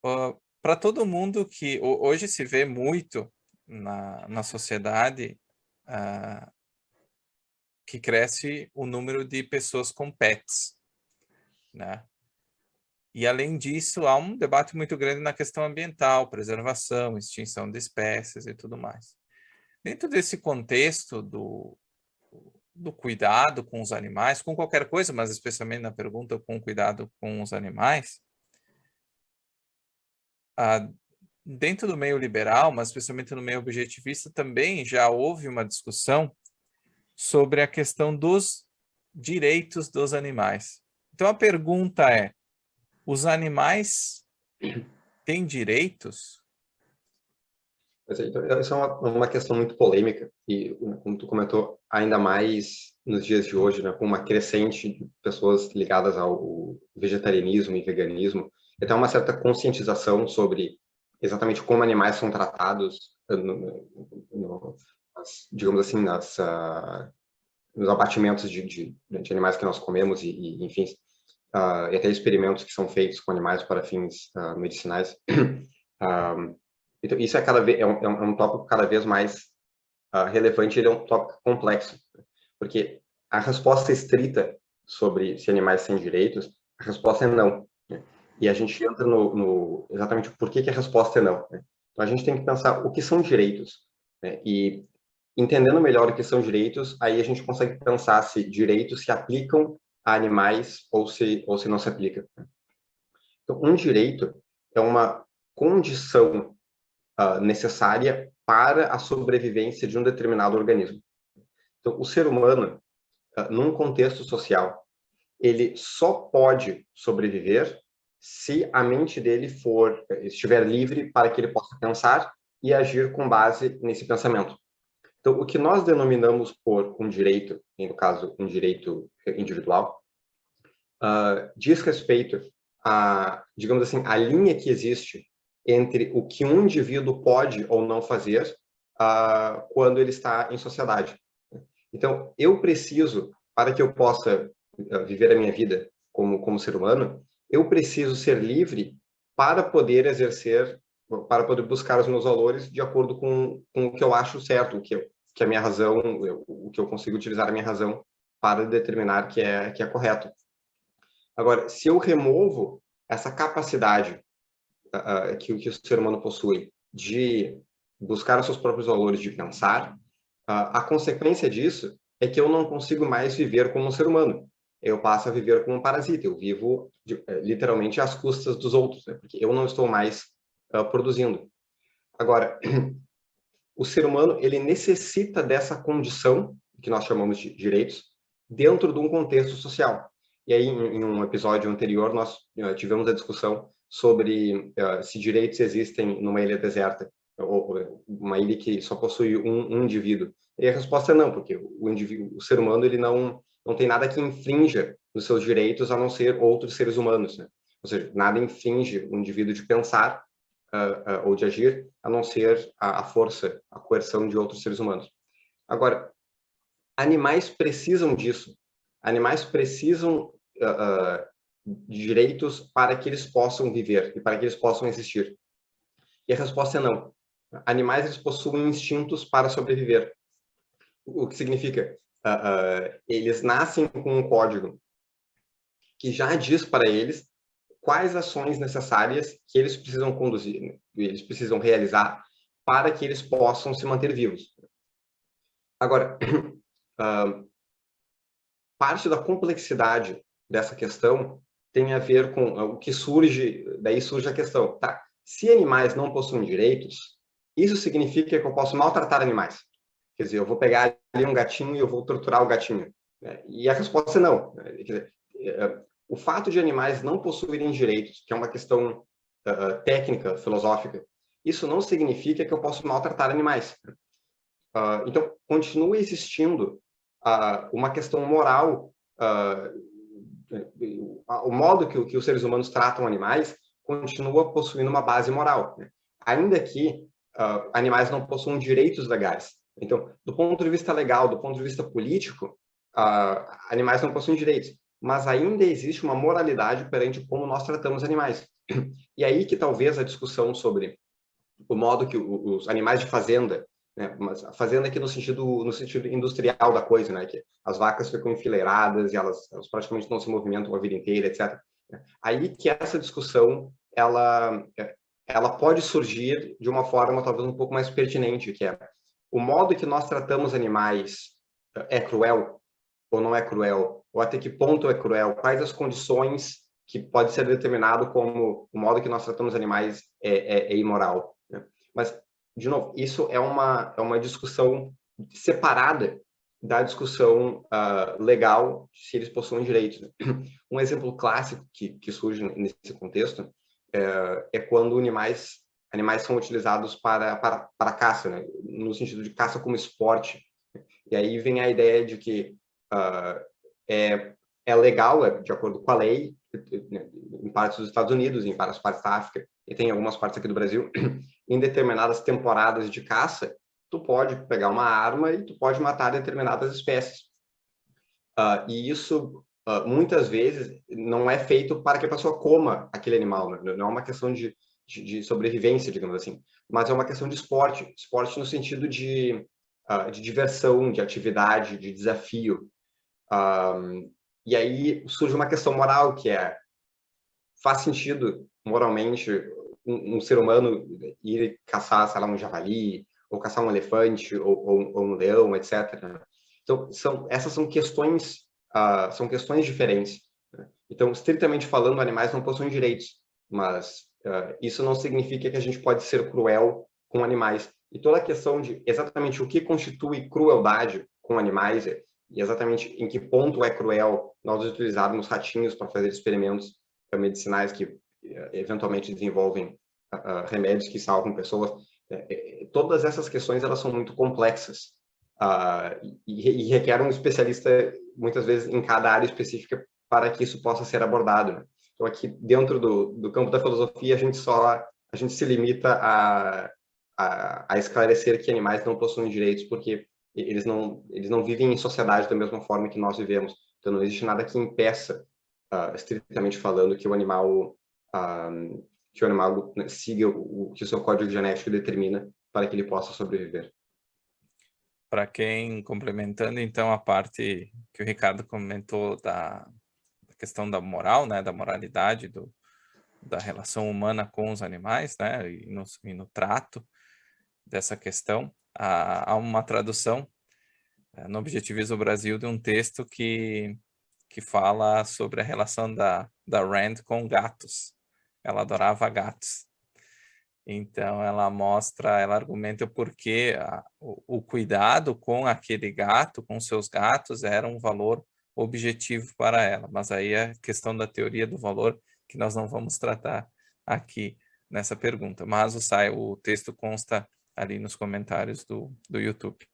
Para todo mundo que hoje se vê muito na sociedade, ah, que cresce o número de pessoas com pets, né? E além disso, há um debate muito grande na questão ambiental, preservação, extinção de espécies e tudo mais. Dentro desse contexto do cuidado com os animais, com qualquer coisa, mas especialmente na pergunta com cuidado com os animais, ah, dentro do meio liberal, mas especialmente no meio objetivista, também já houve uma discussão sobre a questão dos direitos dos animais. Então a pergunta é: os animais têm direitos? Então, essa é uma questão muito polêmica e, como tu comentou, ainda mais nos dias de hoje, né, com uma crescente de pessoas ligadas ao vegetarianismo e veganismo, então uma certa conscientização sobre exatamente como animais são tratados, digamos assim, nos abatimentos de animais que nós comemos enfim, e até experimentos que são feitos com animais para fins medicinais. Então, isso é um tópico cada vez mais relevante, ele é um tópico complexo, porque a resposta estrita sobre se animais têm direitos, a resposta é não, né? E a gente entra exatamente por que a resposta é não, né? Então, a gente tem que pensar o que são direitos, né? E entendendo melhor o que são direitos, aí a gente consegue pensar se direitos se aplicam a animais ou se não se aplica, né? Então, um direito é uma condição necessária para a sobrevivência de um determinado organismo. Então, o ser humano, num contexto social, ele só pode sobreviver se a mente dele estiver livre para que ele possa pensar e agir com base nesse pensamento. Então, o que nós denominamos por um direito, no caso, um direito individual, diz respeito a, digamos assim, a linha que existe entre o que um indivíduo pode ou não fazer quando ele está em sociedade. Então, eu preciso, para que eu possa viver a minha vida como ser humano, eu preciso ser livre para poder exercer, para poder buscar os meus valores de acordo com o que eu acho certo, que a minha razão, o que eu consigo utilizar a minha razão para determinar que é correto. Agora, se eu removo essa capacidade que o ser humano possui de buscar os seus próprios valores, de pensar, a consequência disso é que eu não consigo mais viver como um ser humano. Eu passo a viver como um parasita. Eu vivo literalmente às custas dos outros, né? Porque eu não estou mais produzindo. Agora, o ser humano ele necessita dessa condição que nós chamamos de direitos dentro de um contexto social. E aí, em um episódio anterior, nós tivemos a discussão sobre se direitos existem numa ilha deserta, ou uma ilha que só possui um indivíduo. E a resposta é não, porque o ser humano ele não tem nada que infrinja os seus direitos a não ser outros seres humanos, né? Ou seja, nada infringe o indivíduo de pensar ou de agir, a não ser a força, a coerção de outros seres humanos. Agora, animais precisam disso. Animais precisam de direitos para que eles possam viver e para que eles possam existir. E a resposta é não. Animais eles possuem instintos para sobreviver. O que significa? Eles nascem com um código que já diz para eles quais ações necessárias que eles precisam conduzir, eles precisam realizar para que eles possam se manter vivos. Agora, parte da complexidade dessa questão tem a ver com o que surge, daí surge a questão, tá? Se animais não possuem direitos, isso significa que eu posso maltratar animais. Quer dizer, eu vou pegar ali um gatinho e eu vou torturar o gatinho, né? E a resposta é não. Quer dizer, o fato de animais não possuírem direitos, que é uma questão técnica, filosófica, isso não significa que eu posso maltratar animais. Então, continua existindo uma questão moral, o modo que os seres humanos tratam animais continua possuindo uma base moral, né? Ainda que animais não possuam direitos legais. Então, do ponto de vista legal, do ponto de vista político, animais não possuem direitos, mas ainda existe uma moralidade perante como nós tratamos animais. E aí que talvez a discussão sobre o modo que os animais de fazenda, né, mas a fazenda aqui no sentido industrial da coisa, né, que as vacas ficam enfileiradas e elas praticamente não se movimentam a vida inteira, etc. Aí que essa discussão ela pode surgir de uma forma talvez um pouco mais pertinente, que é o modo que nós tratamos animais é cruel ou não é cruel, ou até que ponto é cruel, quais as condições que pode ser determinado como o modo que nós tratamos animais é imoral. Né? Mas, de novo, isso é uma discussão separada da discussão legal se eles possuem direitos. Né? Um exemplo clássico que surge nesse contexto é quando animais são utilizados para caça, né? No sentido de caça como esporte. E aí vem a ideia de que é legal, de acordo com a lei, em partes dos Estados Unidos, em várias partes da África, e tem algumas partes aqui do Brasil, em determinadas temporadas de caça, tu pode pegar uma arma e tu pode matar determinadas espécies. E isso, muitas vezes, não é feito para que a pessoa coma aquele animal, né? Não é uma questão de sobrevivência, digamos assim, mas é uma questão de esporte no sentido de diversão, de atividade, de desafio. E aí surge uma questão moral, que faz sentido moralmente um ser humano ir caçar, sei lá, um javali, ou caçar um elefante, ou um leão, etc. Então, essas são questões diferentes. Né? Então, estritamente falando, animais não possuem direitos, mas isso não significa que a gente pode ser cruel com animais. E toda a questão de exatamente o que constitui crueldade com animais e exatamente em que ponto é cruel nós utilizarmos ratinhos para fazer experimentos medicinais que eventualmente desenvolvem remédios que salvam pessoas. Todas essas questões elas são muito complexas e requerem um especialista muitas vezes em cada área específica para que isso possa ser abordado. Né? Então aqui dentro do campo da filosofia a gente se limita a esclarecer que animais não possuem direitos porque eles não vivem em sociedade da mesma forma que nós vivemos. Então, não existe nada que impeça, estritamente falando, que o animal siga o que o seu código genético determina para que ele possa sobreviver. Para quem, complementando, então, a parte que o Ricardo comentou da questão da moral, né, da moralidade, da relação humana com os animais, né, e no trato dessa questão, há uma tradução no Objetivismo Brasil de um texto que fala sobre a relação da Rand com gatos. Ela adorava gatos. Então, ela argumenta o porquê o cuidado com aquele gato, com seus gatos, era um valor objetivo para ela. Mas aí é a questão da teoria do valor que nós não vamos tratar aqui nessa pergunta. Mas o texto consta ali nos comentários do YouTube.